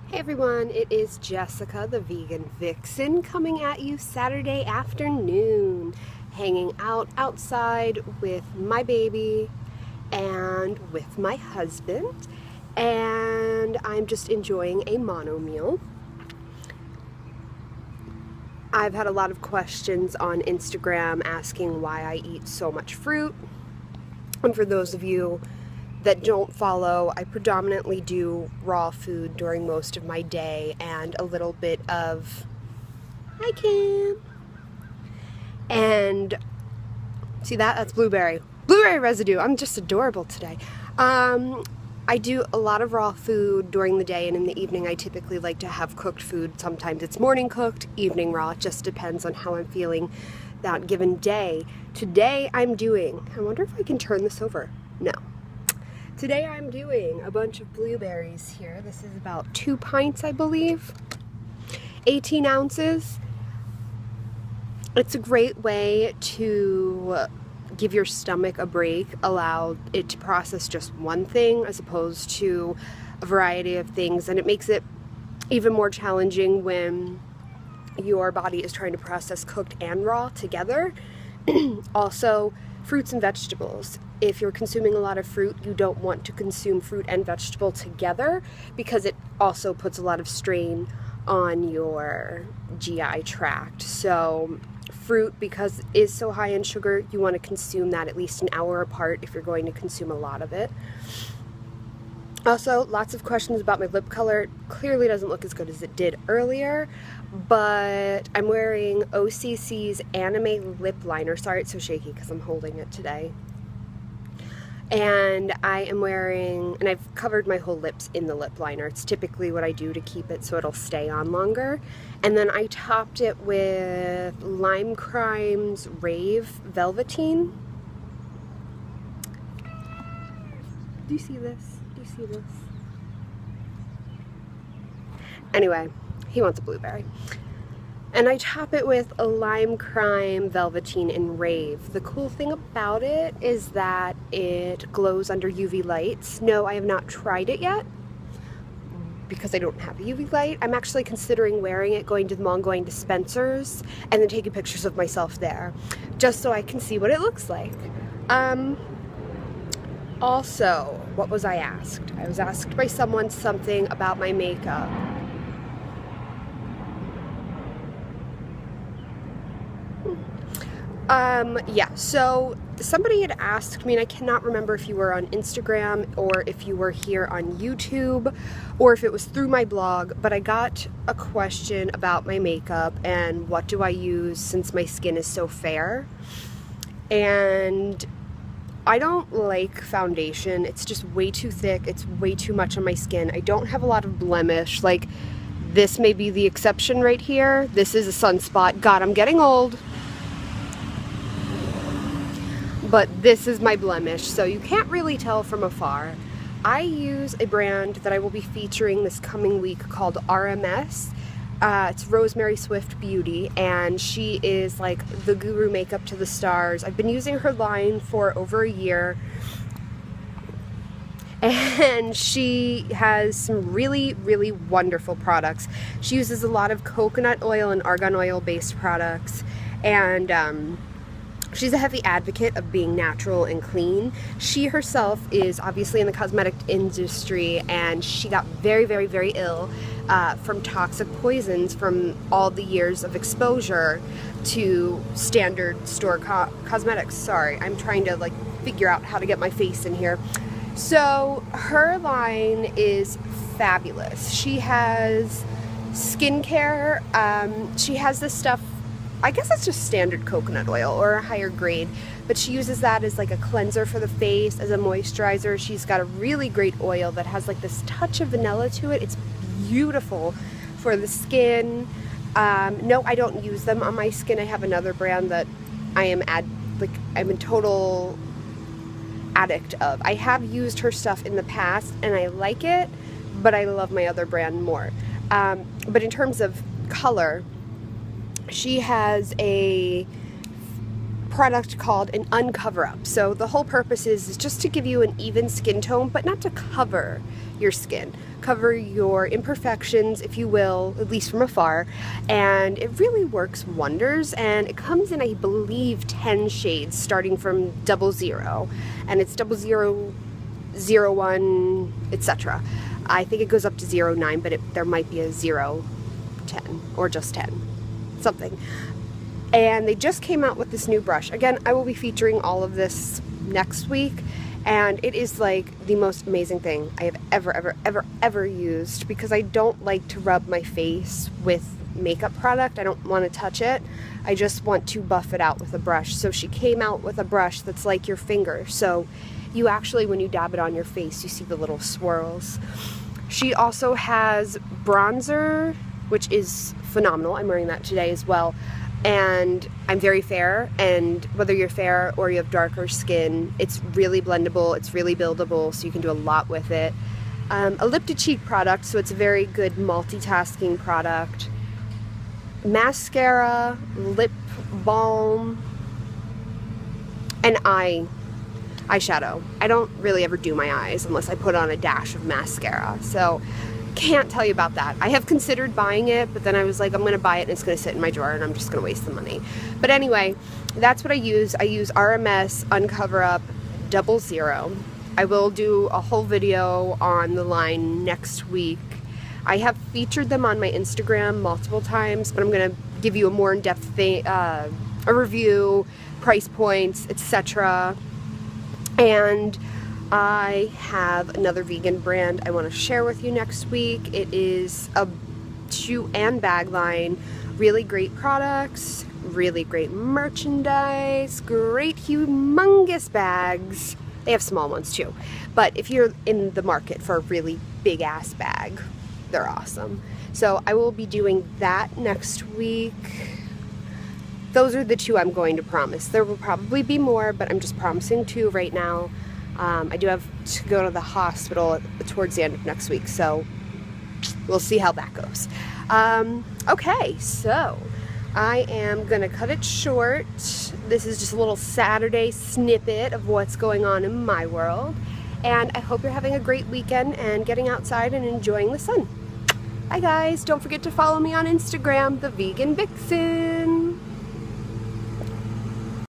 Hey everyone, it is Jessica, the Vegan Vixen, coming at you Saturday afternoon, hanging out outside with my baby and with my husband, and I'm just enjoying a mono meal. I've had a lot of questions on Instagram asking why I eat so much fruit, and for those of you that don't follow, I predominantly do raw food during most of my day and a little bit of and see that's blueberry residue. I'm just adorable today. I do a lot of raw food during the day, and in the evening I typically like to have cooked food. Sometimes it's morning cooked, evening raw. It just depends on how I'm feeling that given day. Today I wonder if I can turn this over. No. Today I'm doing a bunch of blueberries here. This is about 2 pints, I believe, 18 ounces. It's a great way to give your stomach a break, allow it to process just one thing as opposed to a variety of things, and it makes it even more challenging when your body is trying to process cooked and raw together. Also, fruits and vegetables. If you're consuming a lot of fruit, you don't want to consume fruit and vegetable together because it also puts a lot of strain on your GI tract. So fruit, because it is so high in sugar, you want to consume that at least an hour apart if you're going to consume a lot of it. Also, lots of questions about my lip color. It clearly doesn't look as good as it did earlier, but I'm wearing OCC's Anime Lip Liner. Sorry it's so shaky because I'm holding it today. And I am wearing, and I've covered my whole lips in the lip liner. It's typically what I do to keep it so it'll stay on longer. And then I topped it with Lime Crime's Rave Velveteen. Do you see this? Do you see this? Anyway, he wants a blueberry. And I top it with a Lime Crime Velveteen in Rave. The cool thing about it is that it glows under UV lights. No, I have not tried it yet because I don't have a UV light. I'm actually considering wearing it, going to the mall, going to Spencer's, and then taking pictures of myself there, just so I can see what it looks like. Also, what was I asked? I was asked by someone something about my makeup. Yeah, so somebody had asked me, and I cannot remember if you were on Instagram or if you were here on YouTube or if it was through my blog, but I got a question about my makeup and what do I use since my skin is so fair. And I don't like foundation. It's just way too thick. It's way too much on my skin. I don't have a lot of blemish. Like, this may be the exception right here. This is a sunspot. God, I'm getting old. But this is my blemish, so you can't really tell from afar. I use a brand that I will be featuring this coming week called RMS. It's Rosemary Swift Beauty, and she is like the guru makeup to the stars. I've been using her line for over a year, and she has some really, really wonderful products. She uses a lot of coconut oil and argan oil based products, and she's a heavy advocate of being natural and clean. She herself is obviously in the cosmetic industry, and she got very, very, very ill from toxic poisons from all the years of exposure to standard store cosmetics. Sorry, I'm trying to like figure out how to get my face in here. So her line is fabulous. She has skincare. She has this stuff, I guess it's just standard coconut oil or a higher grade, but she uses that as like a cleanser for the face, as a moisturizer. She's got a really great oil that has like this touch of vanilla to it. It's beautiful for the skin. No, I don't use them on my skin. I have another brand that I'm a total addict of. I have used her stuff in the past and I like it, but I love my other brand more. But in terms of color, she has a product called an Uncover Up. So the whole purpose is just to give you an even skin tone, but not to cover your skin. cover your imperfections, if you will, at least from afar, and it really works wonders. And it comes in, I believe, 10 shades starting from 00, and it's 00, 01, etc. I think it goes up to 09, but there might be a 010 or just 10, something. And they just came out with this new brush. Again, I will be featuring all of this next week, and it is like the most amazing thing I have ever used, because I don't like to rub my face with makeup product. I don't want to touch it. I just want to buff it out with a brush. So she came out with a brush that's like your finger. So you actually, when you dab it on your face, you see the little swirls. She also has bronzer, which is phenomenal. I'm wearing that today as well. And I'm very fair, and whether you're fair or you have darker skin, it's really blendable, it's really buildable, so you can do a lot with it. A lip to cheek product, so it's a very good multitasking product. Mascara, lip balm, and eyeshadow. I don't really ever do my eyes unless I put on a dash of mascara, so can't tell you about that. I have considered buying it, but then I was like, I'm gonna buy it and it's gonna sit in my drawer and I'm just gonna waste the money. But anyway, that's what I use. I use RMS Uncover Up 00. I will do a whole video on the line next week. I have featured them on my Instagram multiple times, but I'm gonna give you a more in-depth a review, price points, etc. And I have another vegan brand I want to share with you next week. It is a shoe and bag line. Really great products, really great merchandise, great humongous bags. They have small ones too. But if you're in the market for a really big ass bag, they're awesome. So I will be doing that next week. Those are the two I'm going to promise. There will probably be more, but I'm just promising 2 right now. I do have to go to the hospital towards the end of next week, so we'll see how that goes. Okay, so I am going to cut it short. This is just a little Saturday snippet of what's going on in my world, and I hope you're having a great weekend and getting outside and enjoying the sun. Bye guys, don't forget to follow me on Instagram, The Vegan Vixen.